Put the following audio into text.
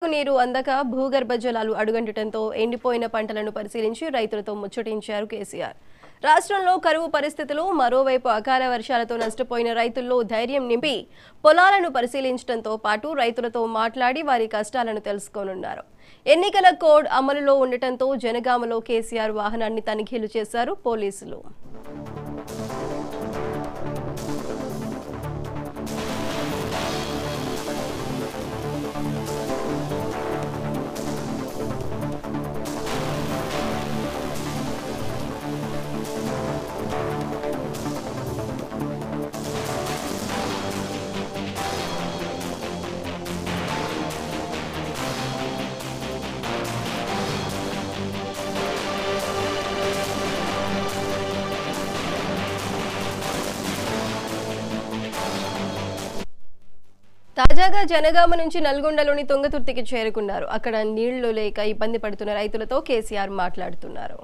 నీరు అందక భూగర్భ జలాలు అడుగంటడంతో ఎండిపోయిన పంటలను పరిశీలించి రైతులతో ముచ్చటించారు కేసీఆర్. రాష్ట్రంలో కరువు పరిస్థితులు, మరోవైపు అకాల వర్షాలతో నష్టపోయిన రైతుల్లో ధైర్యం నింపి పొలాలను పరిశీలించడంతో పాటు రైతులతో మాట్లాడి వారి కష్టాలను తెలుసుకోనున్నారు. ఎన్నికల కోడ్ అమలులో ఉండటంతో జనగామలో కేసీఆర్ వాహనాన్ని తనిఖీలు చేశారు పోలీసులు. తాజాగా జనగామ నుంచి నల్గొండలోని తుంగతుర్తికి చేరుకున్నారు. అక్కడ నీళ్లు లేక ఇబ్బంది పడుతున్న రైతులతో కేసీఆర్ మాట్లాడుతున్నారు.